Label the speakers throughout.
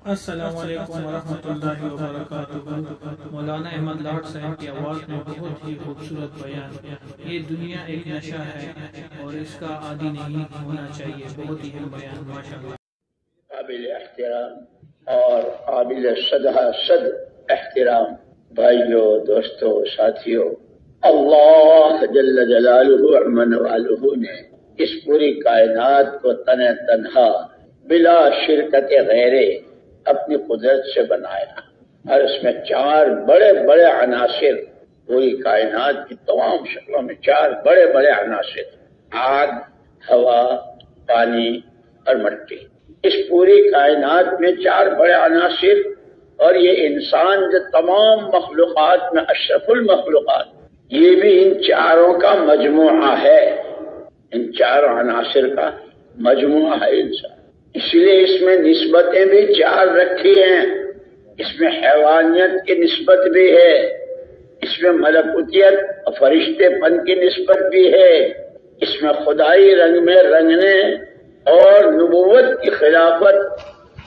Speaker 1: السلام علیکم ورحمۃ اللہ وبرکاتہ۔ مولانا احمد لاٹ صاحب کی آواز میں بہت ہی خوبصورت بیان۔ یہ دنیا ایک نشہ ہے اور اس کا عادی نہیں ہونا چاہیے۔ بہت ہی اہم بیان، ماشاءاللہ۔
Speaker 2: قابل احترام اور قابل صد احترام بھائیوں، دوستوں، ساتھیوں، اللہ جل جلالہ عمن والہ نے اس پوری کائنات کو تنہا بلا شرکت غیرے اپنی قدرت سے بنایا، اور اس میں چار بڑے بڑے عناصر، پوری کائنات کی تمام شکلوں میں چار بڑے بڑے عناصر، آگ، ہوا، پانی اور مٹی۔ اس پوری کائنات میں چار بڑے عناصر، اور یہ انسان جو تمام مخلوقات میں اشرف المخلوقات، یہ بھی ان چاروں کا مجموعہ ہے، ان چاروں عناصر کا مجموعہ ہے انسان۔ اس لیے اس میں نسبتیں بھی چار رکھی ہیں، اس میں حیوانیت کی نسبت بھی ہے، اس میں ملکوتیت اور فرشتے پن کی نسبت بھی ہے، اس میں خدائی رنگ میں رنگنے اور نبوت کی خلافت،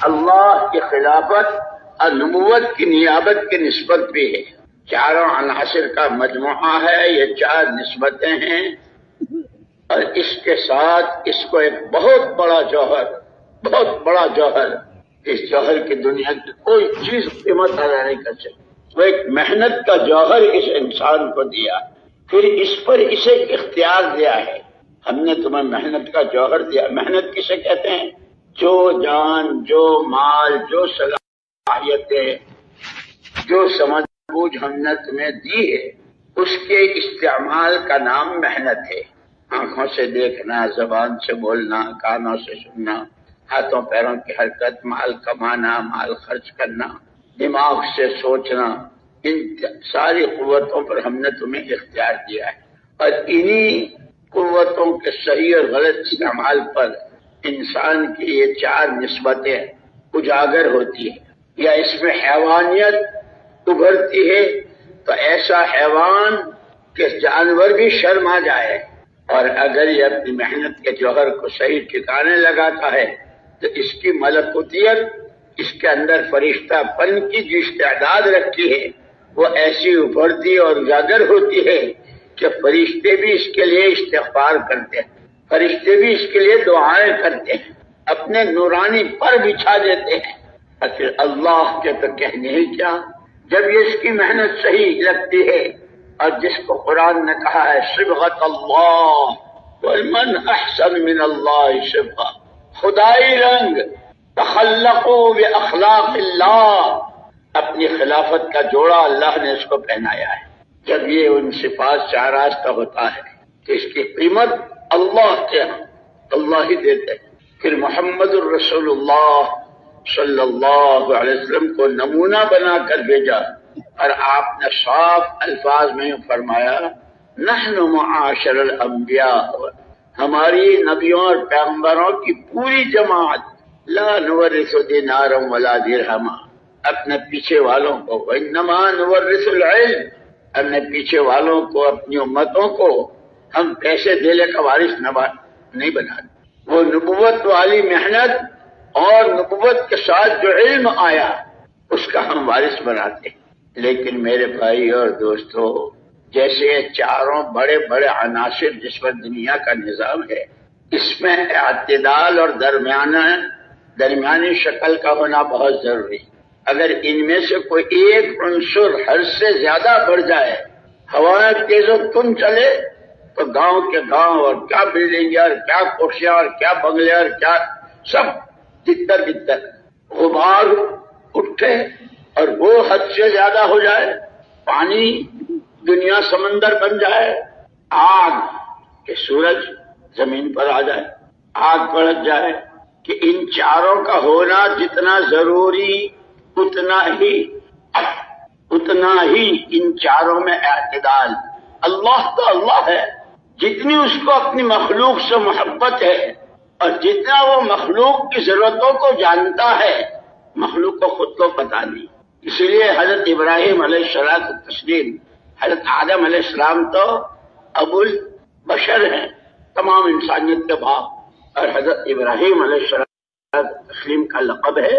Speaker 2: اللہ کی خلافت اور نبوت کی نیابت کی نسبت بھی ہے۔ چاروں عناصر کا مجموعہ ہے، یہ چار نسبتیں ہیں، اور اس کے ساتھ اس کو ایک بہت بڑا جوہر، اس جوہر کی دنیا کی کوئی چیز قیمت ادا نہیں کر سکتی۔ وہ ایک محنت کا جوہر اس انسان کو دیا، پھر اس پر اسے اختیار دیا ہے۔ ہم نے تمہیں محنت کا جوہر دیا۔ محنت کسے کہتے ہیں؟ جو جان، جو مال، جو صلاحیتیں، جو سمجھ بوجھ ہم نے تمہیں دی ہے، اس کے استعمال کا نام محنت ہے۔ آنکھوں سے دیکھنا، زبان سے بولنا، کانوں سے سننا، ہاتھوں پیروں کی حرکت، مال کمانا، مال خرچ کرنا، دماغ سے سوچنا، ان ساری قوتوں پر ہم نے تمہیں اختیار دیا ہے، اور انہی قوتوں کے صحیح اور غلط استعمال پر انسان کی یہ چار نسبتیں اجاگر ہوتی ہیں، یا اس میں حیوانیت ابھرتی ہے، تو ایسا حیوان کہ جانور بھی شرما جائے، اور اگر یہ اپنی محنت کے جوہر کو صحیح ٹھکانے لگاتا ہے تو اس کی ملکوتیت، اس کے اندر فرشتہ پن کی جو استعداد رکھی ہے، وہ ایسی ابھرتی اور اجاگر ہوتی ہے کہ فرشتے بھی اس کے لیے استغفار کرتے ہیں، فرشتے بھی اس کے لیے دعائیں کرتے ہیں، اپنے نورانی پر بچھا دیتے ہیں، اور پھر اللہ کے تو کہنے ہی کیا، جب یہ اس کی محنت صحیح لگتی ہے، اور جس کو قرآن نے کہا ہے صبغۃ اللہ ومن احسن من اللہ صبغہ، خدائی رنگ، تخلقوا باخلاق اللہ، اپنی خلافت کا جوڑا اللہ نے اس کو پہنایا ہے۔ جب یہ ان صفات سے آراستہ ہوتا ہے تو اس کی قیمت اللہ کے ہاں اللہ ہی دیتے ہیں۔ پھر محمد الرسول اللہ صلی اللہ علیہ وسلم کو نمونہ بنا کر بھیجا، اور آپ نے صاف الفاظ میں فرمایا نحن معاشر الانبیاء، ہماری نبیوں اور پیغمبروں کی پوری جماعت لا نورث دینارا ولا درہما، اپنے پیچھے والوں کو وانما نورث العلم، اپنے پیچھے والوں کو، اپنی امتوں کو ہم پیسے دینے کا وارث نہیں بناتے۔ وہ نبوت والی محنت اور نبوت کے ساتھ جو علم آیا اس کا ہم وارث بناتے ہیں۔ لیکن میرے بھائی اور دوستو، جیسے یہ چاروں بڑے بڑے عناصر جس پر دنیا کا نظام ہے، اس میں اعتدال اور درمیانی شکل کا ہونا بہت ضروری ہے۔ اگر ان میں سے کوئی ایک عنصر حد سے زیادہ بڑھ جائے، ہوائیں تیز و تند چلے، تو گاؤں کے گاؤں اور کیا بلڈنگیں اور کیا کوٹھیاں اور کیا بنگلے اور کیا سب تتر غبار اٹھے، اور وہ حد سے زیادہ ہو جائے، پانی دنیا سمندر بن جائے، آگ کہ سورج زمین پر آ جائے، آگ بڑھ جائے، کہ ان چاروں کا ہونا جتنا ضروری اتنا ہی ان چاروں میں اعتدال۔ اللہ تو اللہ ہے، جتنی اس کو اپنی مخلوق سے محبت ہے، اور جتنا وہ مخلوق کی ضرورتوں کو جانتا ہے، مخلوق کو خود کو پتہ نہیں۔ اس لیے حضرت ابراہیم علیہ السلام، حضرت آدم علیہ السلام تو ابو البشر ہیں، تمام انسانیت کے باپ، اور حضرت ابراہیم علیہ السلام کا لقب ہے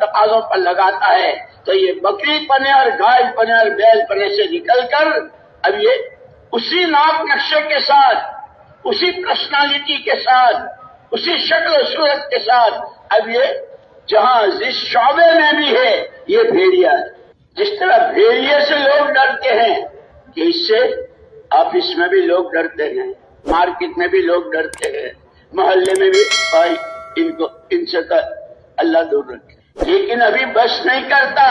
Speaker 2: تقاضوں پر لگاتا ہے تو یہ بکری پنے اور گائے پنے اور بیل پنے سے نکل کر اب یہ اسی ناپ نقشے کے ساتھ، اسی پرسنالٹی کے ساتھ، اسی شکل و صورت کے ساتھ اب یہ جہاں جس شعبے میں بھی ہے یہ بھیڑیا ہے۔ جس طرح بھیڑیے سے لوگ ڈرتے ہیں کہ اس سے آفس میں بھی لوگ ڈرتے ہیں، مارکیٹ میں بھی لوگ ڈرتے ہیں، محلے میں بھی بھائی ان سے تو اللہ دور رکھے، لیکن ابھی بس نہیں کرتا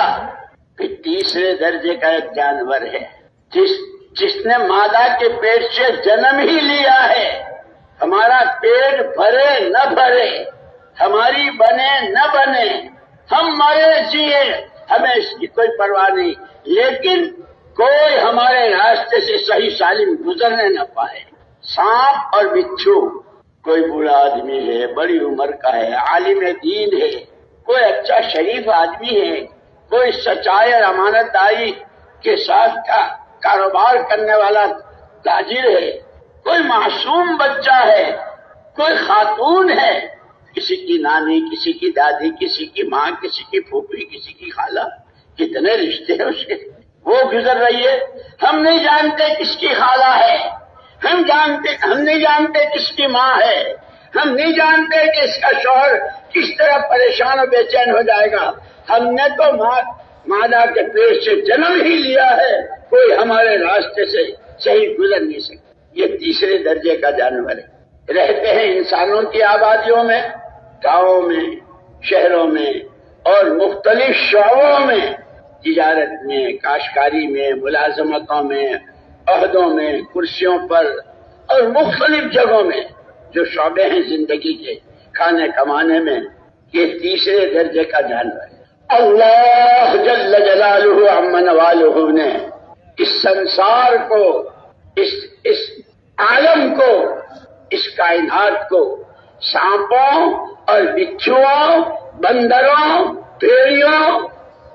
Speaker 2: کہ تیسرے درجے کا ایک جانور ہے جس نے مادہ کے پیٹ سے جنم ہی لیا ہے۔ ہمارا پیٹ بھرے نہ بھرے، ہماری بنے نہ بنے، ہم مرے جیے، ہمیں اس کی کوئی پرواہ نہیں، لیکن کوئی ہمارے راستے سے صحیح سالم گزرنے نہ پائے۔ سانپ اور بچھو، کوئی بوڑھا آدمی ہے، بڑی عمر کا ہے، عالم دین ہے، کوئی اچھا شریف آدمی ہے، کوئی سچائی اور امانت داری کے ساتھ کا کاروبار کرنے والا تاجر ہے، کوئی معصوم بچہ ہے، کوئی خاتون ہے، کسی کی نانی، کسی کی دادی، کسی کی ماں، کسی کی پھوپھی، کسی کی خالہ، کتنے رشتے ہیں اس کے، وہ گزر رہی ہے۔ ہم نہیں جانتے کس کی خالہ ہے، ہم نہیں جانتے کس کی ماں ہے، ہم نہیں جانتے کہ اس کا شوہر کس طرح پریشان و بے چین ہو جائے گا۔ ہم نے تو مادہ کے پیٹ سے جنم ہی لیا ہے، کوئی ہمارے راستے سے صحیح گزر نہیں سکتا۔ یہ تیسرے درجے کا جانور ہے۔ رہتے ہیں انسانوں کی آبادیوں میں، گاؤں میں، شہروں میں اور مختلف شعبوں میں، تجارت میں، کاشتکاری میں، ملازمتوں میں، عہدوں میں، کرسیوں پر اور مختلف جگہوں میں جو شعبے ہیں زندگی کے، کھانے کمانے میں، یہ تیسرے درجے کا جانور ہے۔ اللہ جل جلالہ عم نوالہ نے اس سنسار کو، اس عالم کو، اس کائنات کو سانپوں اور بچھوؤں، بندروں، بھیڑیوں،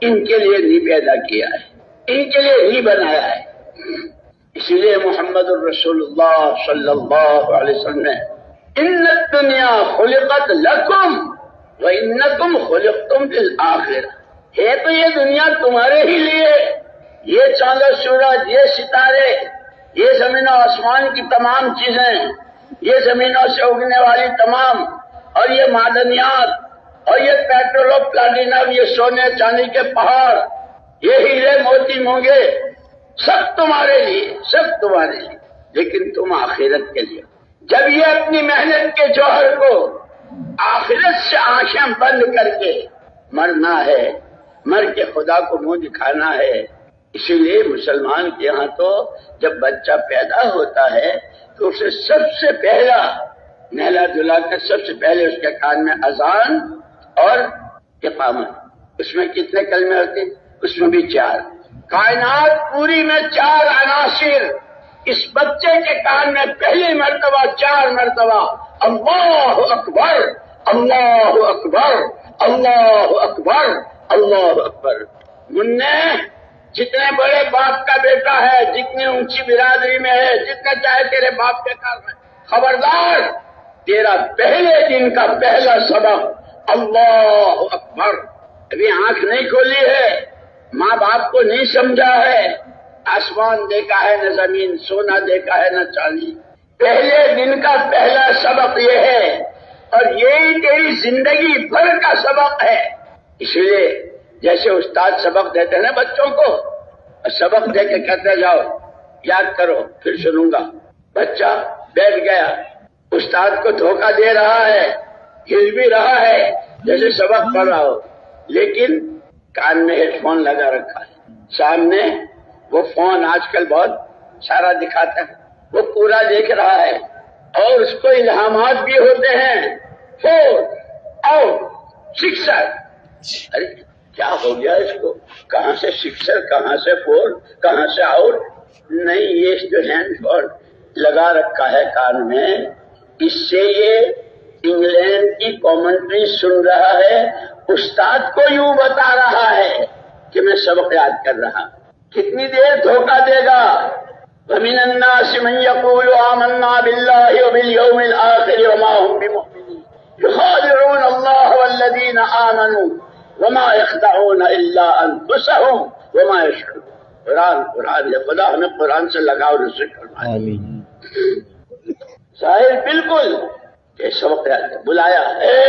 Speaker 2: ان کے لیے نہیں پیدا کیا ہے، ان کے لیے نہیں بنایا ہے۔ اسی لیے محمد الرسول اللہ صلی اللہ علیہ وسلم نے ان الدنیا خلقت لکم وانکم خلقتم للآخرہ، ہے تو یہ دنیا تمہارے ہی لیے، یہ چاند و سورج، یہ ستارے، یہ زمین و آسمان کی تمام چیزیں، یہ زمینوں سے اگنے والی تمام، اور یہ معدنیات، اور یہ پیٹرول و پلاٹینم، یہ سونے چاندی کے پہاڑ، یہ ہیرے موتی مونگے، سب تمہارے لیے، سب تمہارے لیے، لیکن تم آخرت کے لیے۔ جب یہ اپنی محنت کے جوہر کو آخرت سے آنکھیں بند کر کے مرنا ہے، مر کے خدا کو منہ دکھانا ہے، اسی لیے مسلمان کے ہاں تو جب بچہ پیدا ہوتا ہے تو اسے سب سے پہلا نہلا دھلا کر سب سے پہلے اس کے کان میں اذان اور اقامت۔ اس میں کتنے کلمے ہوتے ہیں؟ اس میں بھی 4۔ کائنات پوری میں 4 عناصر اس بچے کے کان میں پہلی مرتبہ 4 مرتبہ اللہ اکبر، اللہ اکبر، اللہ اکبر، اللہ اکبر۔ منہ جتنے بڑے باپ کا بیٹا ہے، جتنی اونچی برادری میں ہے، جتنا چاہے تیرے باپ کے کار میں، خبردار تیرا پہلے دن کا پہلا سبق اللہ اکبر۔ ابھی آنکھ نہیں کھولی ہے، ماں باپ کو نہیں سمجھا ہے، آسمان دیکھا ہے نہ زمین، سونا دیکھا ہے نہ چاندی، پہلے دن کا پہلا سبق یہ ہے، اور یہی تیری زندگی بھر کا سبق ہے۔ اس لیے جیسے استاد سبق دیتے ہیں نا بچوں کو، سبق دے کے کہتے جاؤ یاد کرو پھر سنوں گا، بچہ بیٹھ گیا، استاد کو دھوکہ دے رہا ہے، ہل بھی رہا ہے جیسے سبق پڑھ رہا ہو، لیکن کان میں ہیڈ فون لگا رکھا ہے، سامنے وہ فون آج کل بہت سارا دکھاتا ہے، وہ پورا دیکھ رہا ہے، اور اس کو الہامات بھی ہوتے ہیں، 4 آؤٹ، 6۔ ارے کیا ہو گیا اس کو؟ کہاں سے 6، کہاں سے 4، کہاں سے آؤٹ؟ نہیں، یہ جو ہینڈ فون لگا رکھا ہے کان میں، اس سے یہ انگلینڈ کی کامنٹری سن رہا ہے، استاد کو یوں بتا رہا ہے کہ میں سبق یاد کر رہا۔ کتنی دیر دھوکہ دے گا؟ وَمِنَ النَّاسِ مَن يَقُولُ آمَنَّا بِاللَّهِ وَبِالْيَوْمِ الْآخِرِ وَمَا هُم بِمُؤْمِنِينَ يُخَادِعُونَ اللَّهَ وَالَّذِينَ آمَنُوا وما يخدعون الا انفسهم وما يشعرون. قرآن ہے. خدا ہمیں قرآن سے لگاؤ نصیب فرمائے. آمین. ظاہر بالکل کہ سبق بلایا ہے،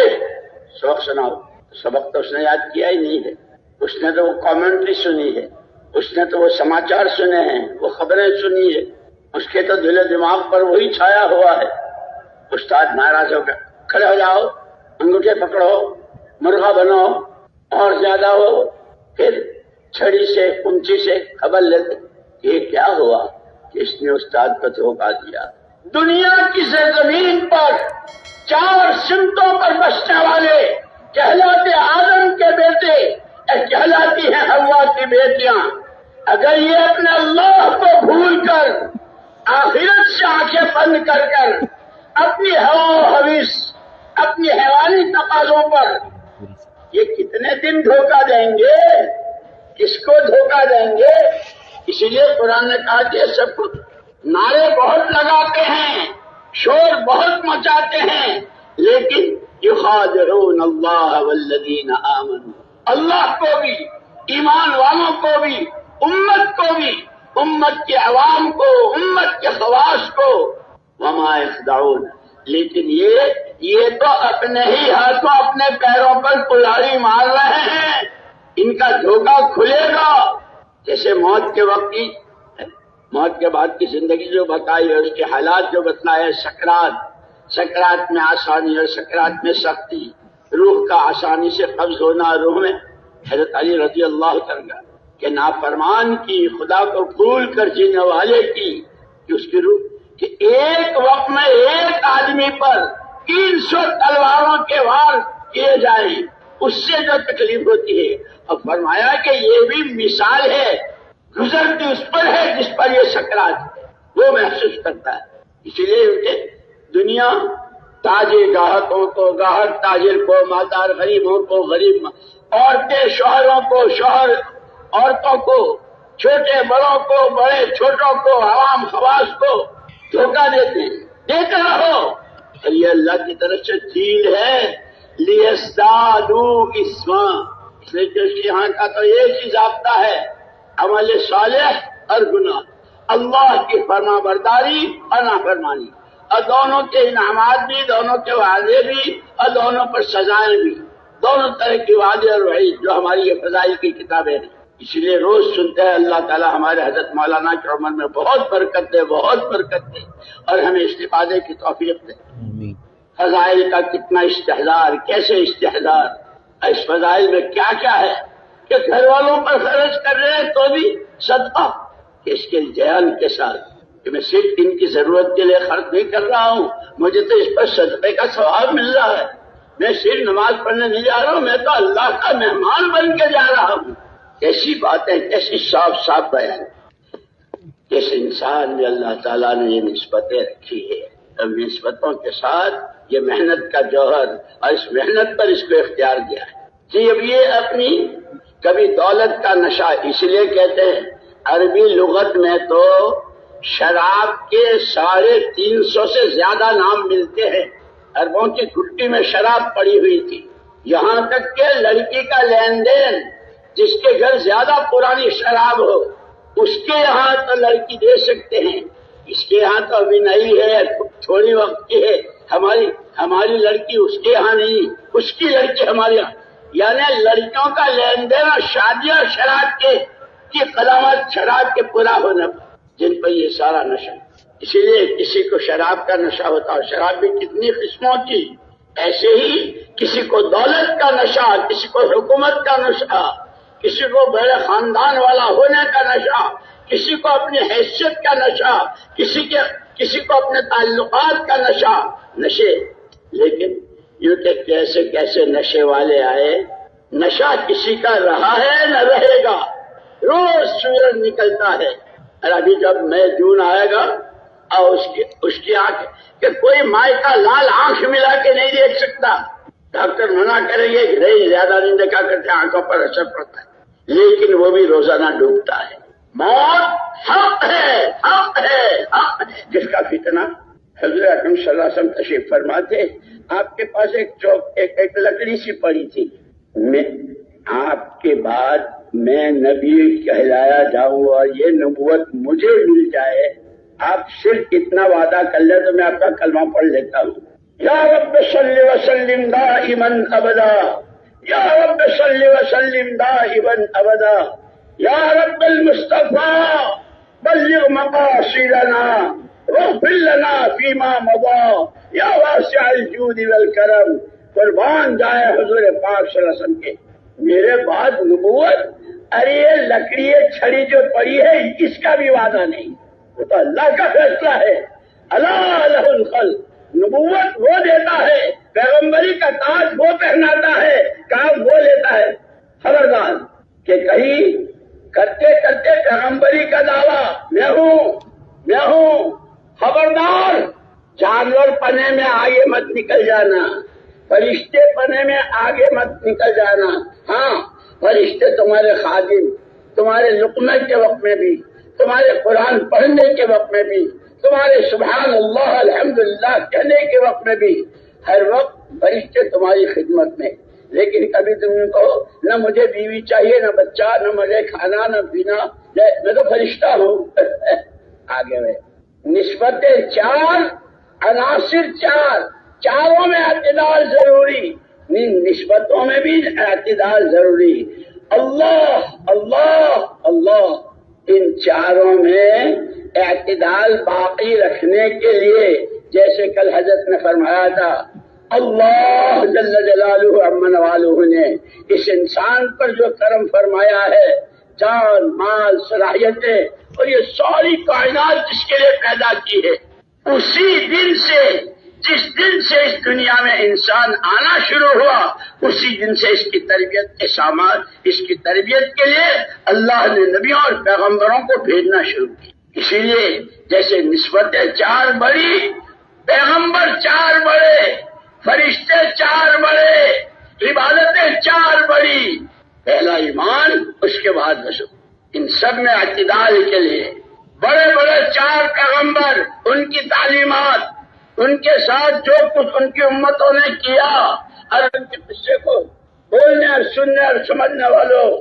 Speaker 2: سبق سناؤ. سبق تو اس نے یاد کیا ہی نہیں ہے. اس نے تو وہ کامنٹری سنی ہے، اس نے تو وہ سماچار سنے ہیں، وہ خبریں سنی ہے. اس کے تو دل و دماغ پر وہی چھایا ہوا ہے. استاد ناراض ہو گیا، کھڑے ہو جاؤ، انگوٹھے پکڑو، مرغا بنو، اور زیادہ ہو. پھر چھڑی سے کنچی سے خبر لیتے. یہ کیا ہوا کہ اس نے استاد کو دھوکہ دیا. دنیا کی زمین پر 4 سمتوں پر بسنے والے کہلاتے آدم کے بیٹے، کہلاتی ہیں حوا کی بیٹیاں. اگر یہ اپنے اللہ کو بھول کر آخرت سے آنکھیں بند کر اپنی ہوا و حویث، اپنی حیوانی تقاضوں پر یہ کتنے دن دھوکہ دیں گے؟ کس کو دھوکہ دیں گے؟ اسی لیے قرآن نے کہا کہ سب کچھ نعرے بہت لگاتے ہیں، شور بہت مچاتے ہیں، لیکن یخادعون اللہ والذین آمنوا. اللہ کو بھی، ایمان والوں کو بھی، امت کو بھی، امت کے عوام کو، امت کے خواص کو. وما یخدعون، لیکن یہ تو اپنے ہی ہاتھوں اپنے پیروں پر کلاڑی مار رہے ہیں. ان کا دھوکہ کھلے گا. جیسے موت کے وقت کی، موت کے بعد کی زندگی جو بتائی ہے، اس کے حالات جو بتلائے، سکرات میں آسانی اور سکرات میں سختی، روح کا آسانی سے قبض ہونا. روح میں حضرت علی رضی اللہ عنہ کہ نافرمان کی، خدا کو بھول کر جینے والے کی، کہ اس کی روح کہ ایک وقت میں ایک آدمی پر 300 تلواروں کے وار کیے جائیں، اس سے جو تکلیف ہوتی ہے. اور فرمایا کہ یہ بھی مثال ہے، گزرتی اس پر ہے جس پر یہ سکرات وہ محسوس کرتا ہے. اسی لیے دنیا تاجر گاہکوں کو، گاہک تاجر کو، مالدار غریبوں کو غریب، عورتیں شوہروں کو، شوہر عورتوں کو، چھوٹے بڑوں کو، بڑے چھوٹوں کو، عوام خواص کو دھوکہ دیتے ہیں. دیتے رہو. اور یہ اللہ کی طرف سے ڈھیل ہے. لیزدادوا اثما، اس لیے کہ اس کے یہاں کا تو ایک ہی ضابطہ ہے، عمل صالح اور گناہ، اللہ کی فرما برداری اور نافرمانی. اور دونوں کے انعامات بھی، دونوں کے وعدے بھی، اور دونوں پر سزائیں بھی، دونوں طرح کی وعدے اور وعید جو ہماری یہ فضائل کی کتابیں ہیں. اسی لیے روز سنتے ہیں اللہ تعالیٰ ہمارے حضرت مولانا کی عمر میں بہت برکت دے، بہت برکت دے، اور ہمیں استفادے کی توفیق دے. فضائل کا کتنا استحضار، کیسے استحضار. اس فضائل میں کیا کیا ہے کہ گھر والوں پر خرچ کر رہے ہیں تو بھی صدقہ، کہ اس کے جہان کے ساتھ کہ میں صرف ان کی ضرورت کے لیے خرچ نہیں کر رہا ہوں، مجھے تو اس پر صدقے کا ثواب مل رہا ہے. میں صرف نماز پڑھنے نہیں جا رہا ہوں، میں تو اللہ کا مہمان بن کے جا رہا ہوں. کیسی باتیں، کیسی صاف صاف بیان. جس انسان میں اللہ تعالیٰ نے یہ نسبتیں رکھی ہے، اب نسبتوں کے ساتھ یہ محنت کا جوہر، اور اس محنت پر اس کو اختیار دیا ہے. جی اب یہ اپنی کبھی دولت کا نشہ، اس لیے کہتے ہیں عربی لغت میں تو شراب کے 350 سے زیادہ نام ملتے ہیں. عربوں کی گھٹی میں شراب پڑی ہوئی تھی، یہاں تک کہ لڑکی کا لین دین جس کے گھر زیادہ پرانی شراب ہو اس کے یہاں تو لڑکی دے سکتے ہیں، اس کے یہاں تو ابھی نئی ہے، تھوڑی وقت کی ہے. ہماری لڑکی اس کے یہاں نہیں، اس کی لڑکی ہمارے یہاں. یعنی لڑکیوں کا لین دین اور شادی اور شراب کی قدامت، شراب کے پورا ہونے جن پر یہ سارا نشہ. اسی لیے کسی کو شراب کا نشہ ہوتا ہے. شراب بھی کتنی قسموں کی. ایسے ہی کسی کو دولت کا نشہ، کسی کو حکومت کا نشہ، کسی کو بڑے خاندان والا ہونے کا نشہ، کسی کو اپنی حیثیت کا نشہ، کسی کو اپنے تعلقات کا نشے. لیکن یوں کہ کیسے کیسے نشے والے آئے. نشہ کسی کا رہا ہے نہ رہے گا، روز سورج نکلتا ہے. اور ابھی جب میں جون آئے گا اور اس کی آنکھ کہ کوئی مائی کا لال آنکھ ملا کے نہیں دیکھ سکتا. ڈاکٹر منع کریں گے کہ نہیں زیادہ نہیں دیکھا کرتے، آنکھوں پر اثر پڑتا ہے. لیکن وہ بھی روزانہ ڈوبتا ہے. موت حق ہے، حق ہے، حق ہے، جس کا فتنہ حضرت اکرم صلی اللہ علیہ وسلم تشریف فرماتے. آپ کے پاس ایک لکڑی سی پڑی تھی. آپ کے بعد میں نبی کہلایا جاؤں اور یہ نبوت مجھے مل جائے، آپ صرف اتنا وعدہ کر لیں تو میں آپ کا کلمہ پڑھ لیتا ہوں۔ یا رب صلی وسلم دائما ابدا، یا رب صلی وسلم دائما ابدا، یا رب المصطفیٰ بلغ مقاصدنا واغفر لنا فیما مضی یا واسع الجود والکرم۔ قربان جائے حضور پاک صلی اللہ علیہ وسلم کے، میرے بعد نبوت، ارے یہ لکڑی چھڑی جو پڑی ہے اس کا بھی وعدہ نہیں، وہ تو اللہ کا فیصلہ ہے۔ اللہ لہ الخلق، نبوت وہ دیتا ہے، پیغمبری کا تاج وہ پہناتا ہے، کام وہ لیتا ہے۔ خبردار کہ کہیں کرتے کرتے پیغمبری کا دعویٰ میں ہوں، خبردار جانور پنے میں آگے مت نکل جانا، فرشتے پنے میں آگے مت نکل جانا۔ ہاں، فرشتے تمہارے خادم، تمہارے لقمے کے وقت میں بھی، تمہارے قرآن پڑھنے کے وقت میں بھی، تمہارے سبحان اللہ الحمدللہ کہنے کے وقت میں بھی، ہر وقت فرشتے تمہاری خدمت میں۔ لیکن کبھی تم نے کہو نہ مجھے بیوی چاہیے، نہ بچہ، نہ مجھے کھانا، نہ پینا، میں تو فرشتہ ہوں۔ آگے میں نسبت چار، عناصر چار، چاروں میں اعتدال ضروری، نسبتوں میں بھی اعتدال ضروری۔ اللہ اللہ اللہ، ان چاروں میں اعتدال باقی رکھنے کے لیے جیسے کل حضرت نے فرمایا تھا، اللہ جل جلالہ عمن والہ نے اس انسان پر جو کرم فرمایا ہے، جان، مال، صلاحیتیں اور یہ ساری کائنات جس کے لیے پیدا کی ہے، اسی دن سے، جس دن سے اس دنیا میں انسان آنا شروع ہوا، اسی دن سے اس کی تربیت کے سامان، اس کی تربیت کے لیے اللہ نے نبیوں اور پیغمبروں کو بھیجنا شروع کی۔ اسی لیے جیسے نسبتیں چار بڑی، پیغمبر چار بڑے، فرشتے چار بڑے، عبادتیں چار بڑی، پہلا ایمان، اس کے بعد رسول، ان سب میں اعتدال کے لیے بڑے بڑے چار پیغمبر، ان کی تعلیمات، ان کے ساتھ جو کچھ ان کی امتوں نے کیا، اور ان کے قصے کو بولنے اور سننے اور سمجھنے والوں،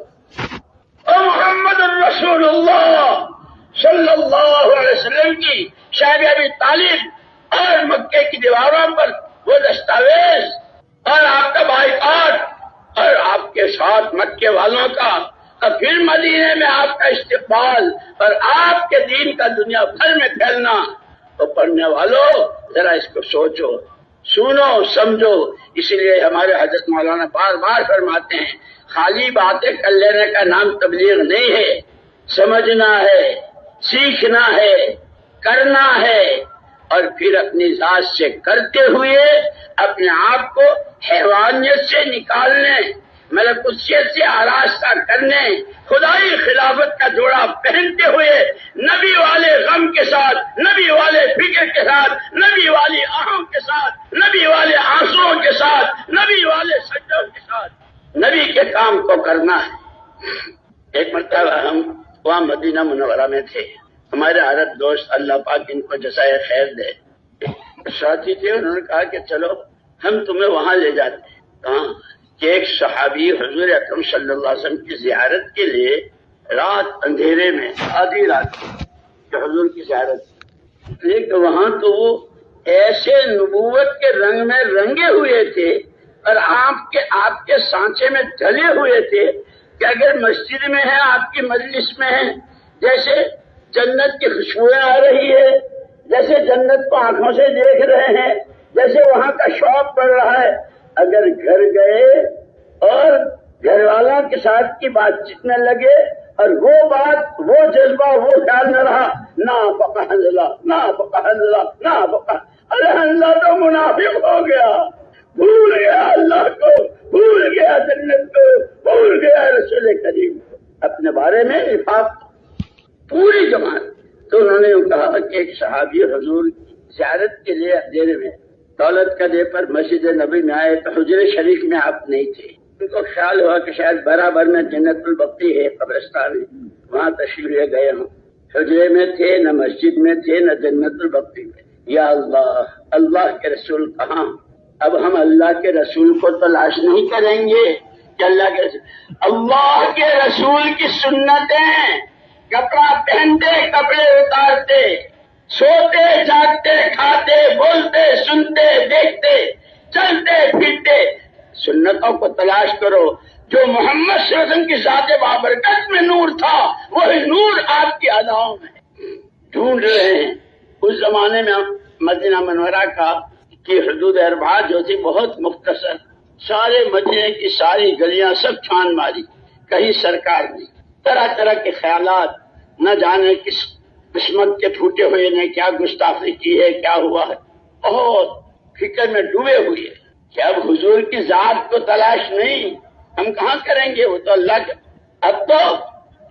Speaker 2: او محمد الرسول اللہ صلی اللہ علیہ وسلم کی شاگردی تعلیم اور مکے کی دیواروں پر وہ دستاویز اور آپ کا بائیکاٹ اور آپ کے ساتھ مکے والوں کا، اور پھر مدینے میں آپ کا استقبال اور آپ کے دین کا دنیا بھر میں پھیلنا، تو پڑھنے والوں ذرا اس کو سوچو، سنو، سمجھو۔ اسی لیے ہمارے حضرت مولانا بار بار فرماتے ہیں، خالی باتیں کر لینے کا نام تبلیغ نہیں ہے، سمجھنا ہے، سیکھنا ہے، کرنا ہے، اور پھر اپنی ذات سے کرتے ہوئے اپنے آپ کو حیوانیت سے نکالنے، ملکوتیت سے آراستہ کرنے، خدائی خلافت کا جوڑا پہنتے ہوئے نبی والے غم کے ساتھ، نبی والے فکر کے ساتھ، نبی والی آہوں کے ساتھ، نبی والے آنسوؤں کے ساتھ، نبی والے سجدوں کے ساتھ نبی کے کام کو کرنا ہے۔ ایک مرتبہ ہم وہاں مدینہ منورہ میں تھے، ہمارے عرب دوست، اللہ پاک ان کو جزائے خیر دے، ساتھی تھے، انہوں نے کہا کہ چلو ہم تمہیں وہاں لے جاتے ہیں۔ کہاں کہ ایک صحابی حضور اکرم صلی اللہ علیہ وسلم کی زیارت کے لیے رات اندھیرے میں، آدھی رات کہ حضور کی زیارت، لیکن وہاں تو وہ ایسے نبوت کے رنگ میں رنگے ہوئے تھے اور آپ کے سانچے میں ڈھلے ہوئے تھے کہ اگر مسجد میں ہیں، آپ کی مجلس میں ہیں، جیسے جنت کی خوشبوئیں آ رہی ہے، جیسے جنت کو آنکھوں سے دیکھ رہے ہیں، جیسے وہاں کا شوق بڑھ رہا ہے۔ اگر گھر گئے اور گھر والوں کے ساتھ کی بات چیت میں لگے اور وہ بات، وہ جذبہ، وہ خیال نہ رہا، نہ فقہ اللہ، نہ فقہ اللہ، نہ فقہ اللہ، تو منافق ہو گیا، بھول گیا اللہ کو، بھول گیا جنت کو، بھول گیا رسول کریم کو، اپنے بارے میں نفاق پوری جماعت۔ تو انہوں نے کہا کہ ایک صحابی حضور زیارت کے لیے اندھیرے میں دولت کا دے پر مسجد نبی میں آئے تو حجرے شریف میں آپ نہیں تھے، ان کو خیال ہوا کہ شاید برابر میں جنت البقیع ہے، قبرستان ہے، وہاں تشریف لے گئے ہوں، حجرے میں تھے، نہ مسجد میں تھے، نہ جنت البقیع میں۔ یا اللہ، اللہ کے رسول کہاں؟ اب ہم اللہ کے رسول کو تلاش نہیں کریں گے، کہ اللہ کے رسول کی سنتیں، کپڑا پہنتے کپڑے اتارتے، سوتے جاگتے کھاتے بولتے سنتے دیکھتے چلتے پھرتے، سنتوں کو تلاش کرو۔ جو محمد صلی اللہ علیہ وسلم کی ذات بابرکت میں نور تھا وہی نور آپ کی اداؤں میں ڈھونڈ رہے ہیں۔ اس زمانے میں مدینہ منورہ کی حدود اربعہ جو تھی بہت مختصر، سارے مدینے کی ساری گلیاں سب چھان ماری، کہیں سرکار نے طرح طرح کے خیالات، نہ جانے کس قسمت کے پھوٹے ہوئے نے کیا گستاخی کی ہے، کیا ہوا ہے، بہت فکر میں ڈوبے ہوئے کہ اب حضور کی ذات کو تلاش نہیں، ہم کہاں کریں گے، وہ تو اللہ کا۔ اب تو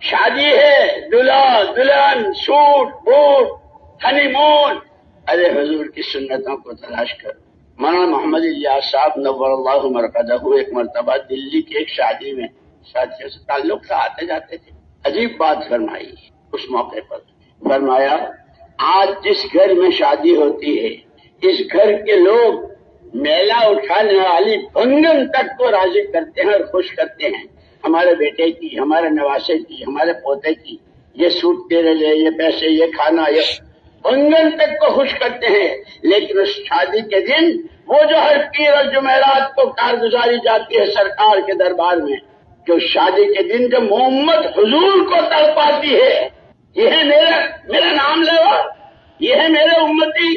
Speaker 2: شادی ہے، دلہا دلہن، سوٹ بوٹ، ہنی مون، ارے حضور کی سنتوں کو تلاش کر۔ مولانا محمد الیاس صاحب نور اللہ مرقدہ ایک مرتبہ دلی کی ایک شادی میں ساتھیوں سے تعلق سے آتے جاتے تھے، عجیب بات فرمائی اس موقع پر۔ فرمایا آج جس گھر میں شادی ہوتی ہے اس گھر کے لوگ میلہ اٹھانے والی بنگن تک کو راضی کرتے ہیں اور خوش کرتے ہیں، ہمارے بیٹے کی، ہمارے نواسے کی، ہمارے پوتے کی، یہ سوٹ تیرے لے، یہ پیسے، یہ کھانا، یہ بنگن تک کو خوش کرتے ہیں۔ لیکن اس شادی کے دن وہ جو ہر پیر اور جمعرات کو کارگزاری جاتی ہے سرکار کے دربار میں، جو شادی کے دن جو محمد حضور کو تڑپاتی ہے، یہ ہے میرا نام لو، یہ ہے میرے امتی،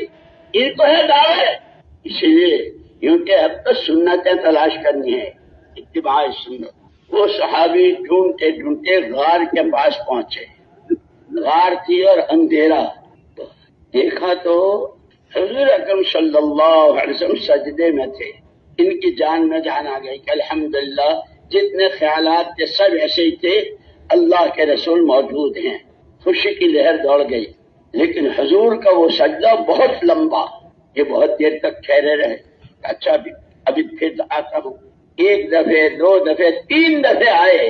Speaker 2: ان کو ہے دعوے۔ اسی لیے کیونکہ اب تو سنتیں تلاش کرنی ہے، اتباع سنت۔ وہ صحابی ڈھونڈتے ڈھونڈتے غار کے پاس پہنچے، غار تھی اور اندھیرا، دیکھا تو حضور اکرم صلی اللہ علیہ وسلم سجدے میں تھے۔ ان کی جان میں جان آ گئی کہ الحمدللہ جتنے خیالات کے سب ایسے ہی تھے، اللہ کے رسول موجود ہیں، خوشی کی لہر دوڑ گئی۔ لیکن حضور کا وہ سجدہ بہت لمبا، یہ بہت دیر تک ٹھہرے رہے۔ اچھا ابھی پھر آتا ہوں، ایک دفعے، دو دفعے، تین دفعے آئے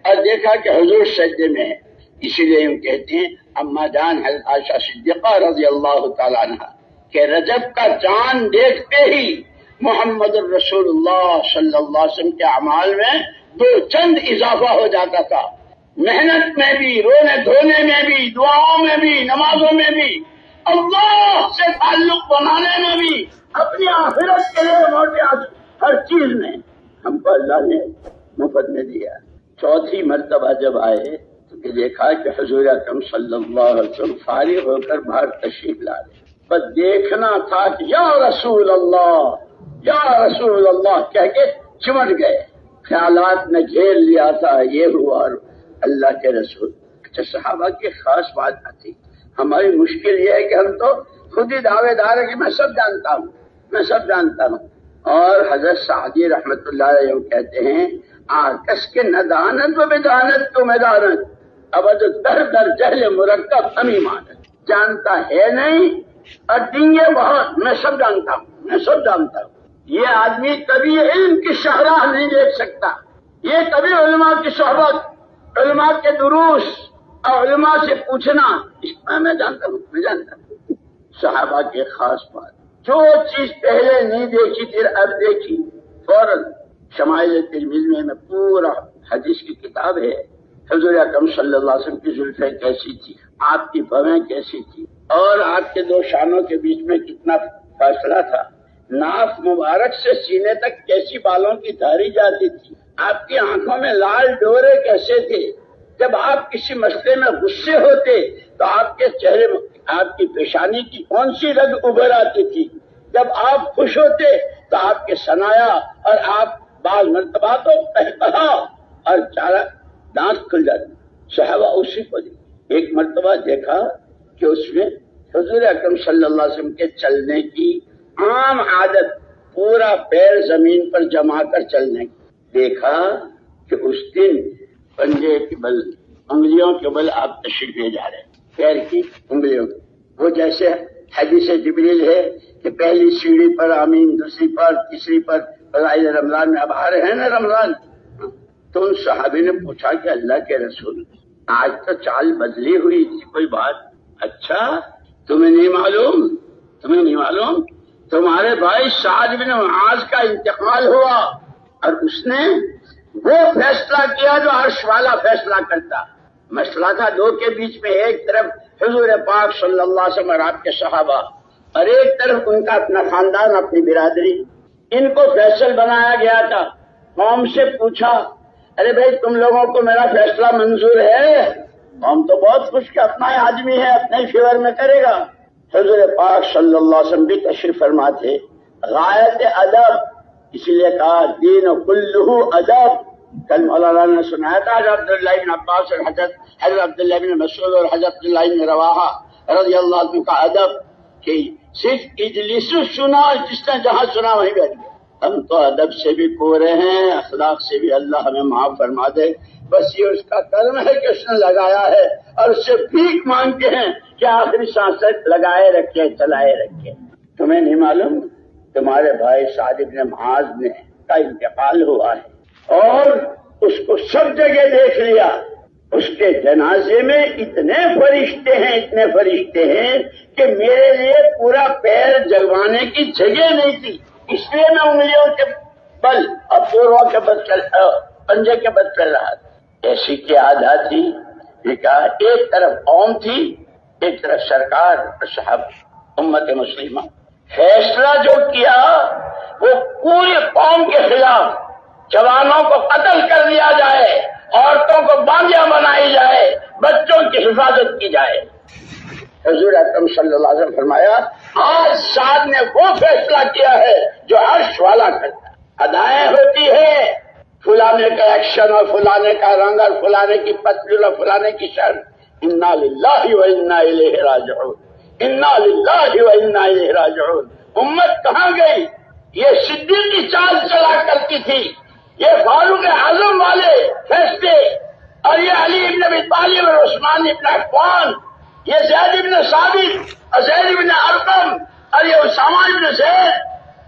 Speaker 2: اور دیکھا کہ حضور سجدے میں ہے۔ اسی لیے ہم کہتے ہیں اما جان حضرت عائشہ صدیقہ رضی اللہ تعالیٰ عنہ کہ رجب کا چاند دیکھتے ہی محمد الرسول اللہ صلی اللہ علیہ وسلم کے اعمال میں دو چند اضافہ ہو جاتا تھا، محنت میں بھی، رونے دھونے میں بھی، دعاؤں میں بھی، نمازوں میں بھی، اللہ سے تعلق بنانے میں بھی، اپنی آخرت کے لیے موٹے ہر چیز میں ہم کو اللہ نے مفت میں دیا۔ چوتھی مرتبہ جب آئے تو دیکھا کہ حضور اکرم صلی اللہ علیہ وسلم فارغ ہو کر باہر تشریف لا رہے، بس دیکھنا تھا کہ یا رسول اللہ یا رسول اللہ کہہ کے چمٹ گئے، خیالات نے گھیر لیا تھا، یہ ہوا اور اللہ کے رسول۔ اچھا صحابہ کی خاص بات آتی، ہماری مشکل یہ ہے کہ ہم تو خود ہی دعوے دار ہیں کہ میں سب جانتا ہوں، میں سب جانتا ہوں۔ اور حضرت سعدی رحمت اللہ علیہ کہتے ہیں آکس کے ندانت و بدانت تو میدانت اب در در جہل مرکب ہم ایمانت، جانتا ہے نہیں اور ڈینگے بہت، میں سب جانتا ہوں، میں سب جانتا ہوں۔ یہ آدمی کبھی علم کی شاہراہ نہیں دیکھ سکتا، یہ کبھی علماء کی صحبت، علماء کے دروس اور علماء سے پوچھنا، میں جانتا ہوں، میں جانتا ہوں۔ صحابہ کی خاص بات، جو چیز پہلے نہیں دیکھی پھر اب دیکھی فوراً۔ شمائل ترمذی میں پورا حدیث کی کتاب ہے، حضور اکرم صلی اللہ علیہ وسلم کی زلفیں کیسی تھی، آپ کی بھویں کیسی تھی، اور آپ کے دو شانوں کے بیچ میں کتنا فاصلہ تھا، ناف مبارک سے سینے تک کیسی بالوں کی دھاری جاتی تھی، آپ کی آنکھوں میں لال ڈورے کیسے تھے، جب آپ کسی مسئلے میں غصے ہوتے تو آپ کے چہرے میں آپ کی پیشانی کی کون سی رگ ابھر آتی تھی، جب آپ خوش ہوتے تو آپ کے ثنایا اور آپ بعض مرتبہ تو کہا اور چارہ دانت کھل جاتے۔ صحابہ اسی کو ایک مرتبہ دیکھا کہ اس میں حضور اکرم صلی اللہ علیہ وسلم کے چلنے کی عام عادت پورا پیر زمین پر جما کر چلنے کی، دیکھا کہ اس دن پنجے کے بل، انگلیوں کے بل آپ تشریف لے جا رہے ہیں، پیر کی انگلیوں کی، وہ جیسے حدیث جبریل ہے کہ پہلی سیڑھی پر آمین، دوسری پر، تیسری پر، فضائل رمضان میں اب آ رہے ہیں نا رمضان۔ تو ان صحابی نے پوچھا کہ اللہ کے رسول آج تو چال بدلی ہوئی تھی، کوئی بات؟ اچھا تمہیں نہیں معلوم، تمہیں نہیں معلوم، تمہارے بھائی سعد بن معاذ کا انتقال ہوا اور اس نے وہ فیصلہ کیا جو عرش والا فیصلہ کرتا. مسئلہ تھا دو کے بیچ میں، ایک طرف حضور پاک صلی اللہ علیہ وسلم اور آپ کے صحابہ، اور ایک طرف ان کا اپنا خاندان، اپنی برادری. ان کو فیصل بنایا گیا تھا. قوم سے پوچھا، ارے بھائی تم لوگوں کو میرا فیصلہ منظور ہے؟ قوم تو بہت خوش کہ اپنا آدمی ہے، اپنے ہی فیور میں کرے گا. حضور پاک صلی اللہ علیہ وسلم بھی تشریف فرما تھے. غایت ادب، اسی لیے کہا دین کلہ ادب. کل مولانا نے سنایا تھا حضرت عبداللہ بن عباس اور حضرت عبداللہ بن مسعود اور حضرت عبداللہ بن رواحہ رضی اللہ عنہ کا ادب کہ صرف اجلس سنا، جس نے جہاں سنا وہیں بیٹھ گیا. ہم تو ادب سے بھی پورے ہیں، اخلاق سے بھی اللہ ہمیں معاف فرما دے. بس یہ اس کا کرم ہے کہ اس نے لگایا ہے، اور اس سے بھیک مانگتے ہیں کہ آخری سانس تک لگائے رکھے، چلائے رکھے. تمہیں نہیں معلوم تمہارے بھائی سعد بن معاذ نے کا انتقال ہوا ہے، اور اس کو سب جگہ دیکھ لیا. اس کے جنازے میں اتنے فرشتے ہیں کہ میرے لیے پورا پیر جگوانے کی جگہ نہیں تھی، اس لیے میں انگلیوں کے بل اور پوروں کے بل پنجے کے بل چل رہا تھا. ایسی کی عادت تھی. یہ کہا ایک طرف قوم تھی، ایک طرف سرکار اور صحابہ امت مسلمہ. فیصلہ جو کیا وہ پوری قوم کے خلاف، جوانوں کو قتل کر دیا جائے، عورتوں کو باندیاں بنائی جائے، بچوں کی حفاظت کی جائے. حضور اکرم صلی اللہ علیہ وسلم فرمایا آج سعد نے وہ فیصلہ کیا ہے جو عرش والا کرتا ہے. ادائیں ہوتی ہے، فلانے کا ایکشن اور فلانے کا رنگ اور فلانے کی پتلون اور فلانے کی شرط. انا للہ و انا الیہ راجعون، انا للہ و انا الیہ راجعون. امت کہاں گئی؟ یہ صدیق کی چال چلا کرتی تھی، یہ فاروق اعظم والے فیصلے، اور یہ علی ابن ابی طالب اور عثمان ابن عفان، یہ زید ابن ثابت اور زید ابن ارقم، اور یہ اسامہ ابن زید،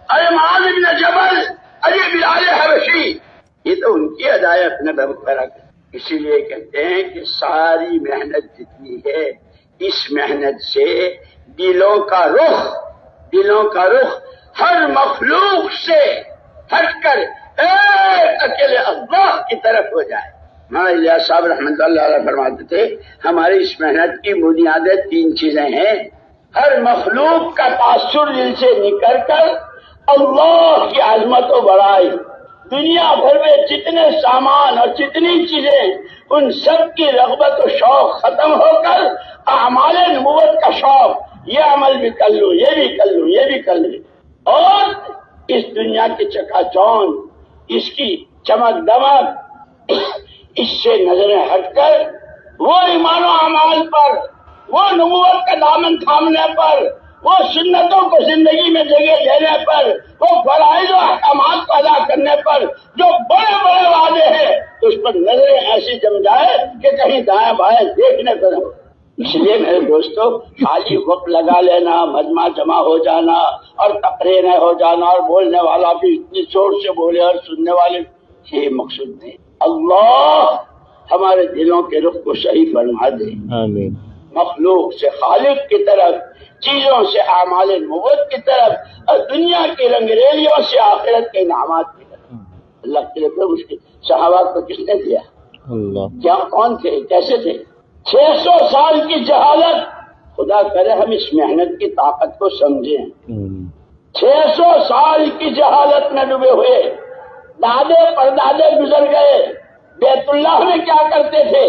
Speaker 2: اور یہ معاذ ابن جبل، اور یہ بلال حبشی، یہ تو ان کی ادائیں اپنے بہت فرق ہے. اسی لیے کہتے ہیں کہ ساری محنت جتنی ہے، اس محنت سے دلوں کا رخ ہر مخلوق سے ہٹ کر ایک اکیلے اللہ کی طرف ہو جائے. مولانا الیاس صاحب رحمۃ اللہ علیہ فرماتے تھے ہماری اس محنت کی بنیادیں 3 چیزیں ہیں. ہر مخلوق کا تاثر دل سے نکل کر اللہ کی عظمت و بڑائی، دنیا بھر میں جتنے سامان اور جتنی چیزیں، ان سب کی رغبت و شوق ختم ہو کر اعمال نبوت کا شوق، یہ عمل بھی کر لوں، یہ بھی کر لوں، یہ بھی کر لوں. اور اس دنیا کی چکا چوند، اس کی چمک دمک، اس سے نظریں ہٹ کر وہ ایمان و اعمال پر، وہ نبوت کا دامن تھامنے پر، وہ سنتوں کو زندگی میں جگہ دینے پر، وہ فرائض و احکامات کو ادا کرنے پر جو بڑے بڑے وعدے ہیں، اس پر نظریں ایسی جم جائے کہ کہیں دائیں بائیں دیکھنے کو نہ ہو. اس لیے میرے دوستو خالی وقت لگا لینا، مجمع جمع ہو جانا اور تقریریں ہو جانا اور بولنے والا بھی اتنی زور سے بولے اور سننے والے، یہ مقصود نہیں. اللہ ہمارے دلوں کے رخ کو صحیح فرما دے.
Speaker 3: آمین.
Speaker 2: مخلوق سے خالق کی طرف، چیزوں سے اعمال نبوت کی طرف، اور دنیا کی رنگریلیوں سے آخرت کے انعامات کی طرف. اللہ کے لیے مشکل. صحابہ کو کس نے دیا؟
Speaker 3: اللہ.
Speaker 2: کیا کون تھے، کیسے تھے؟ 600 سال کی جہالت، خدا کرے ہم اس محنت کی طاقت کو سمجھیں. 600 سال کی جہالت میں ڈوبے ہوئے، دادے پردادے گزر گئے، بیت اللہ میں کیا کرتے تھے،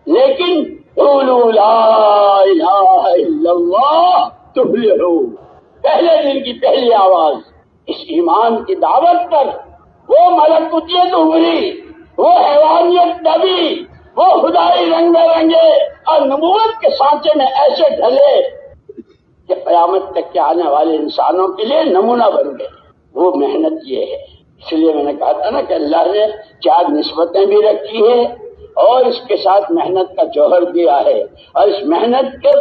Speaker 2: لیکن قولوا لا الہ الا اللہ تفلحوا، پہلے دن کی پہلی آواز اس ایمان کی دعوت پر، وہ ملکوتیت ابھری، وہ حیوانیت دبی، وہ خدائی رنگ میں رنگے اور نبوت کے سانچے میں ایسے ڈھلے کہ قیامت تک کے آنے والے انسانوں کے لیے نمونہ بن گئے. وہ محنت یہ ہے. اس لیے میں نے کہا تھا نا کہ اللہ نے 4 نسبتیں بھی رکھی ہے اور اس کے ساتھ محنت کا جوہر دیا ہے، اور اس محنت کے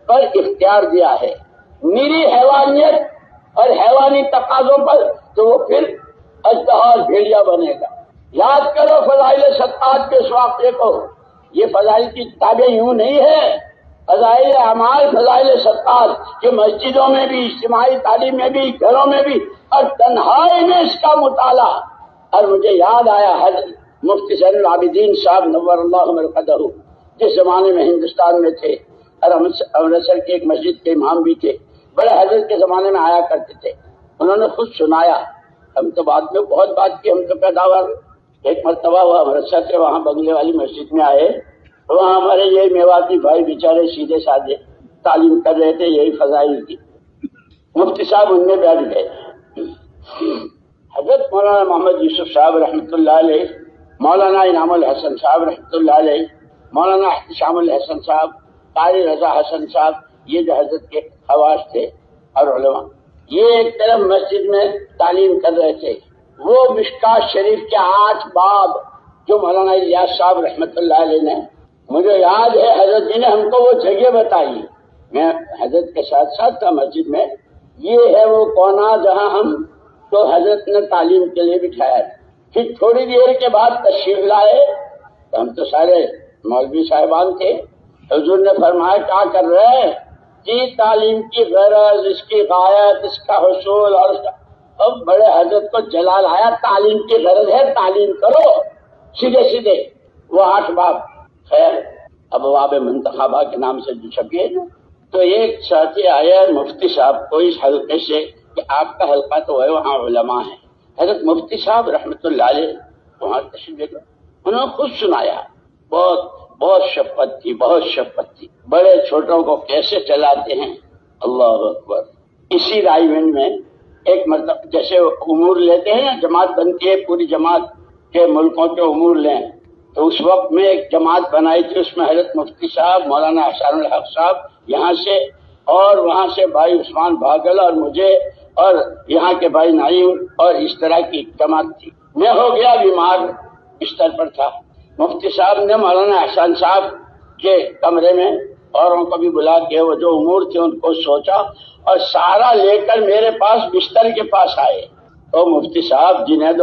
Speaker 2: پر اختیار دیا ہے. میری حیوانیت اور حیوانی تقاضوں پر تو وہ پھر اژدہا اور بھیڑیا بنے گا. یاد کرو فضائل 7 کے اس واقعے کو. یہ فضائل کی کتابیں یوں نہیں ہے، فضائل اعمال، فضائل 7 کہ مسجدوں میں بھی، اجتماعی تعلیم میں بھی، گھروں میں بھی، اور تنہائی میں اس کا مطالعہ. اور مجھے یاد آیا مفتی زین العابدین صاحب نور اللہ مرقدہ جس زمانے میں ہندوستان میں تھے اور امرتسر کی ایک مسجد کے امام بھی تھے، بڑے حضرت کے زمانے میں آیا کرتے تھے، انہوں نے خود سنایا، ہم تو بعد میں بہت بات کی، ہم تو پیداوار ایک مرتبہ وہ امرتسر سے وہاں بنگلے والی مسجد میں آئے، وہاں ہمارے یہی میواتی بھائی بیچارے سیدھے سادے تعلیم کر رہے تھے، یہی فضائل کی، مفتی صاحب ان میں بیٹھ گئے، حضرت مولانا محمد یوسف صاحب رحمۃ اللہ علیہ، مولانا انعام الحسن صاحب رحمۃ اللہ علیہ، مولانا احتشام الحسن صاحب، قاری رضا حسن صاحب، یہ جو حضرت کے خواص تھے اور علماء، یہ ایک طرف مسجد میں تعلیم کر رہے تھے، وہ مشکات شریف کے 8 باب جو مولانا الیاس صاحب رحمۃ اللہ علیہ نے، مجھے یاد ہے حضرت جی نے ہم کو وہ جگہ بتائی، میں حضرت کے ساتھ ساتھ تھا مسجد میں، یہ ہے وہ کونا جہاں ہم تو حضرت نے تعلیم کے لیے بٹھایا، پھر تھوڑی دیر کے بعد تشریف لائے، تو ہم تو سارے مولوی صاحبان تھے، حضور نے فرمایا کیا کر رہے ہیں جی، تعلیم کی غرض، اس کی غایت، اس کا حصول، اور اس کا، اب بڑے حضرت کو جلال آیا، تعلیم کی غرض ہے تعلیم کرو، سیدھے سیدھے وہ 8 باب، خیر ابواب منتخبہ کے نام سے جو چھپی ہے، تو ایک ساتھی آیا مفتی صاحب کو اس حلقے سے کہ آپ کا حلقہ تو ہے، وہاں علماء ہیں، حضرت مفتی صاحب رحمۃ اللہ علیہ وہاں تشریف لے گئے، انہوں نے خود سنایا، بہت شفقت تھی، بہت شفقت تھی، بڑے چھوٹوں کو کیسے چلاتے ہیں، اللہ اکبر۔ اسی رائے میں ایک مرتبہ جیسے امور لیتے ہیں نا، جماعت بنتی ہے، پوری جماعت کے ملکوں کے امور لیں، تو اس وقت میں ایک جماعت بنائی تھی، اس میں حضرت مفتی صاحب، مولانا احسان الحق صاحب یہاں سے، اور وہاں سے بھائی عثمان بھاگل اور مجھے، اور یہاں کے بھائی نعیم، اور اس طرح کی جماعت تھی۔ میں ہو گیا بیمار، بستر پر تھا، مفتی صاحب نے مولانا احسان صاحب کے کمرے میں اوروں کو بھی بلا کے وہ جو امور تھے ان کو سوچا، اور سارا لے کر میرے پاس بستر کے پاس آئے، تو مفتی صاحب جنید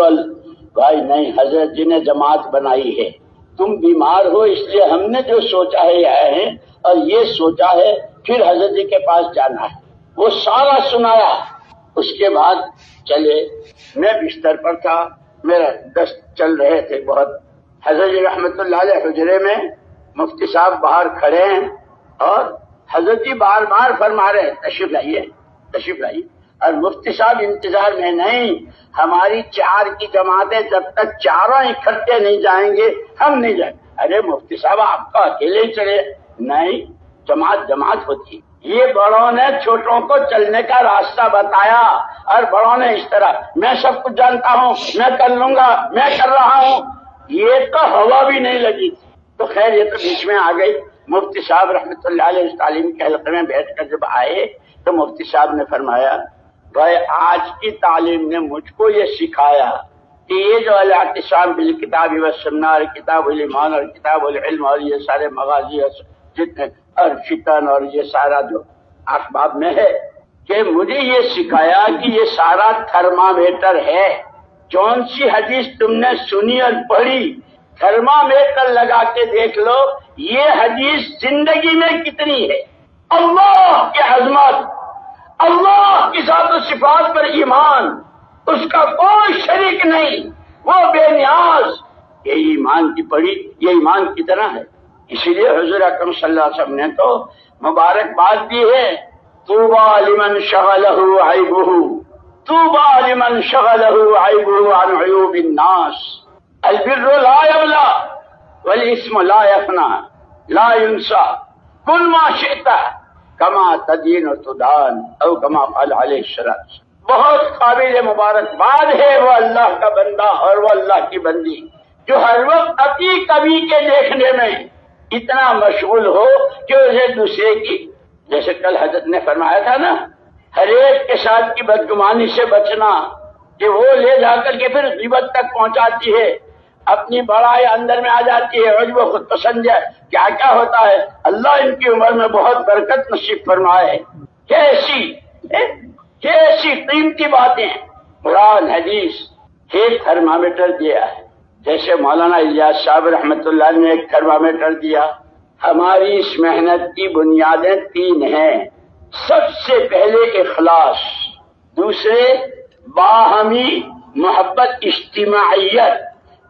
Speaker 2: بھائی نہیں، حضرت جی نے جماعت بنائی ہے، تم بیمار ہو اس لیے ہم نے جو سوچا ہے یہ آئے ہیں، اور یہ سوچا ہے پھر حضرت جی کے پاس جانا ہے، وہ سارا سنایا، اس کے بعد چلے، میں بستر پر تھا، میرا دست چل رہے تھے بہت، حضرت جی رحمت اللہ علیہ حجرے میں، مفتی صاحب باہر کھڑے ہیں، اور حضرت جی بار بار فرما رہے ہیں تشریف لائیے تشریف لائیے، اور مفتی صاحب انتظار میں نہیں، ہماری 4 کی جماعتیں جب تک چاروں اکٹھے نہیں جائیں گے ہم نہیں جائیں گے۔ ارے مفتی صاحب آپ تو اکیلے ہی چلے، نہیں جماعت ہوتی، یہ بڑوں نے چھوٹوں کو چلنے کا راستہ بتایا، اور بڑوں نے اس طرح، میں سب کچھ جانتا ہوں، میں کر لوں گا، میں کر رہا ہوں، یہ تو ہوا بھی نہیں لگی تھی، تو خیر یہ تو بیچ میں آ گئی۔ مفتی صاحب رحمۃ اللہ علیہ اس تعلیم کے حلقے میں بیٹھ کر جب آئے تو مفتی صاحب نے فرمایا، بھائی آج کی تعلیم نے مجھ کو یہ سکھایا کہ یہ جو الاعتصام بالکتاب والسنہ اور کتاب الایمان اور کتاب العلم اور یہ سارے مغازی جتنے اور فتن اور یہ سارا جو اسباب میں ہے، کہ مجھے یہ سکھایا کہ یہ سارا تھرمامیٹر ہے، جون سی حدیث تم نے سنی اور پڑھی، تھرمامیٹر لگا کے دیکھ لو یہ حدیث زندگی میں کتنی ہے، اللہ کی عظمت، اللہ کی ذات و صفات پر ایمان، اس کا کوئی شریک نہیں، وہ بے نیاز، یہ ایمان کی پڑھی، یہ ایمان کی طرح ہے۔ اسی لیے حضور اکرم صلی اللہ علیہ وسلم نے تو مبارکباد دی ہے، طوبی لمن شغلہ عیبہ، طوبی لمن شغلہ عیبہ عن عیوب الناس، البر لا یبلی والاسم لا یفنی لا ینسى کل ما شئت کما تدین و تدان او کما قال علیہ السلام۔ بہت قابل مبارکباد ہے وہ اللہ کا بندہ اور وہ اللہ کی بندی جو ہر وقت اپنی کمی کے دیکھنے میں اتنا مشغول ہو کہ اسے دوسرے کی، جیسے کل حضرت نے فرمایا تھا نا، ہر ایک کے ساتھ کی بدگمانی سے بچنا، کہ وہ لے جا کر کے پھر غیبت تک پہنچاتی ہے، اپنی بڑائی اندر میں آ جاتی ہے، عجب و خود پسند ہے، کیا کیا ہوتا ہے، اللہ ان کی عمر میں بہت برکت نصیب فرمائے، کیسی قیمتی باتیں، قرآن حدیث، ایک تھرمامیٹر دیا ہے، جیسے مولانا الیاس صاحب رحمت اللہ نے ایک تھرمامیٹر دیا۔ ہماری اس محنت کی بنیادیں 3 ہیں، سب سے پہلے اخلاص، دوسرے باہمی محبت اجتماعیت،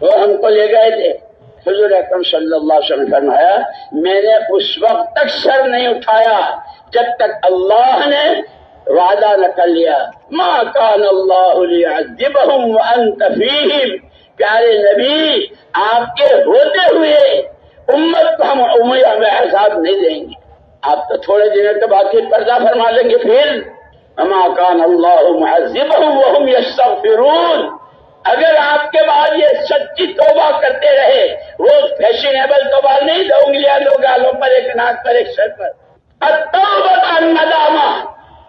Speaker 2: وہ ہم کو لے گئے تھے. حضور اکرم صلی اللہ علیہ وسلم نے فرمایا میں نے اس وقت تک سر نہیں اٹھایا جب تک اللہ نے وعدہ نہ کر لیا ما کان اللہ لیعذبہم وانت فیہم. پیارے نبی آپ کے ہوتے ہوئے امت کو ہم عمر عذاب نہیں دیں گے. آپ تو تھوڑے دنوں کے بعد پھر پردہ فرما لیں گے. پھر ما کان اللہ معذبہم وہم یستغفرون. اگر آپ کے بعد یہ سچی توبہ کرتے رہے وہ فیشنیبل توبہ نہیں دو انگلیاں دو گالوں پر ایک ناک پر ایک سر پر. التوبۃ الندامہ.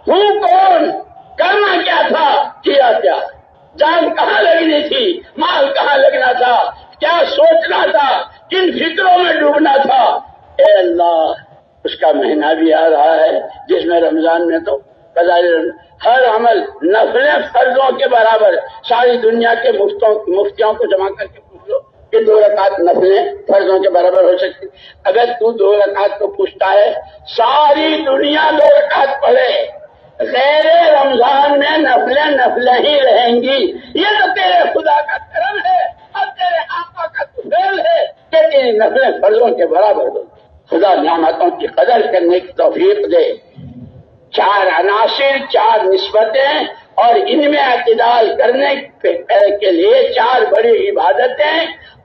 Speaker 2: ہوں کون, کرنا کیا تھا, کیا کیا, جان کہاں لگنی تھی, مال کہاں لگنا تھا, کیا سوچنا تھا, کن فکروں میں ڈوبنا تھا. اے اللہ اس کا مہینہ بھی آ رہا ہے جس میں رمضان میں تو ہر عمل نفلیں فرضوں کے برابر. ساری دنیا کے مفتیوں کو جمع کر کے پوچھ لو کہ 2 رکعت نفلیں فرضوں کے برابر ہو سکتی. اگر تو 2 رکعت کو پوچھتا ہے ساری دنیا 2 رکعت پڑھے, غیر رمضان میں نفلیں ہی رہیں گی. یہ تو تیرے خدا کا کرم ہے اور تیرے آقا کا فضل ہے کہ تیری نفلیں فرضوں کے برابر ہو. خدا نعمتوں کی قدر کرنے کی توفیق دے. 4 عناصر, 4 نسبتیں اور ان میں اعتدال کرنے کے لیے 4 بڑی عبادتیں.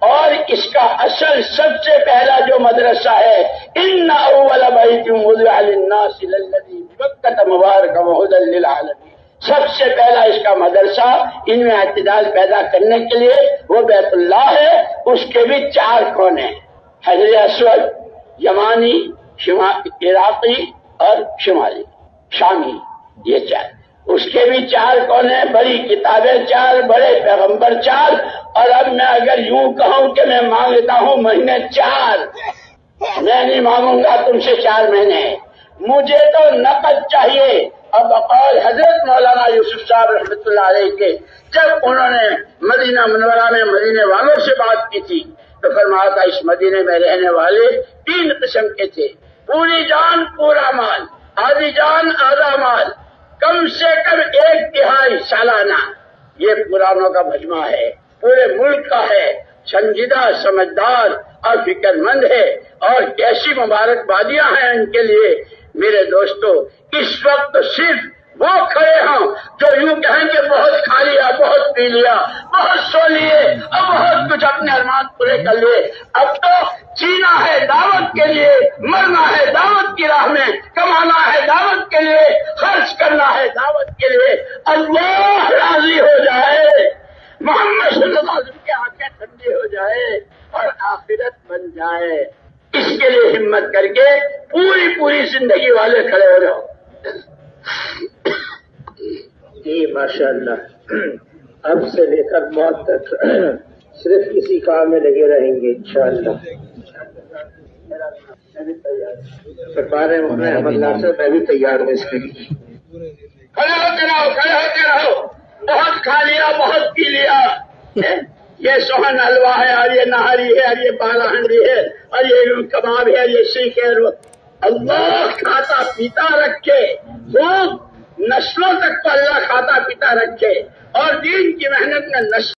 Speaker 2: اور اس کا اصل سب سے پہلا جو مدرسہ ہے ان اول بیت وضع للناس للذی ببکۃ مبارکا وہدی للعالمین. سب سے پہلا اس کا مدرسہ ان میں اعتدال پیدا کرنے کے لیے وہ بیت اللہ ہے. اس کے بھی 4 کونے, حجر اسود, یمانی, عراقی اور شمالی شامی, یہ 4. اس کے بھی 4 کونے, بڑی کتابیں 4, بڑے پیغمبر 4. اور اب میں اگر یوں کہوں کہ میں مانگتا ہوں مہینے 4, میں نہیں مانگوں گا تم سے 4 مہینے. مجھے تو نقد چاہیے. اب بقول حضرت مولانا یوسف صاحب رحمۃ اللہ علیہ کے جب انہوں نے مدینہ منورہ میں مدینے والوں سے بات کی تھی تو فرمایا تھا اس مدینے میں رہنے والے 3 قسم کے تھے. پوری جان پورا مال, آدھی جان آدھا مال, کم سے کم 1/3 سالانہ. یہ پرانوں کا مجمع ہے, پورے ملک کا ہے, سنجیدہ, سمجھدار اور فکر مند ہے. اور کیسی مبارکبادیاں ہیں ان کے لیے. میرے دوستو اس وقت صرف وہ کھڑے ہوں جو یوں کہیں کہ بہت کھا لیا, بہت پی لیا, بہت سو لیے اور بہت کچھ اپنے ارمان پورے کر لیے. اب تو جینا ہے دعوت کے لیے, مرنا ہے دعوت کی راہ میں, کمانا ہے دعوت کے لیے, خرچ کرنا ہے دعوت کے لیے. اللہ راضی ہو جائے, محمد صلی اللہ علیہ وسلم کی آنکھیں ٹھنڈی ہو جائے اور آخرت بن جائے. اس کے لیے ہمت کر کے پوری زندگی والے کھڑے ہو جاؤ.
Speaker 3: جی ماشاء اللہ, اب سے لے کر موت تک صرف کسی کام میں لگے رہیں گے انشاءاللہ. سرکار محمد ناصر میں بھی تیار ہوں اس کے لیے.
Speaker 2: کھڑے ہوتے رہو. بہت کھا لیا, بہت پی لیا, یہ سوہن حلوہ ہے اور یہ نہاری ہے اور یہ بالا ہنڈی ہے اور یہ کباب ہے, یہ سیخ ہے. اللہ کھاتا پیتا رکھے, خوب نسلوں تک کو اللہ کھاتا پیتا رکھے اور دین کی محنت میں نسل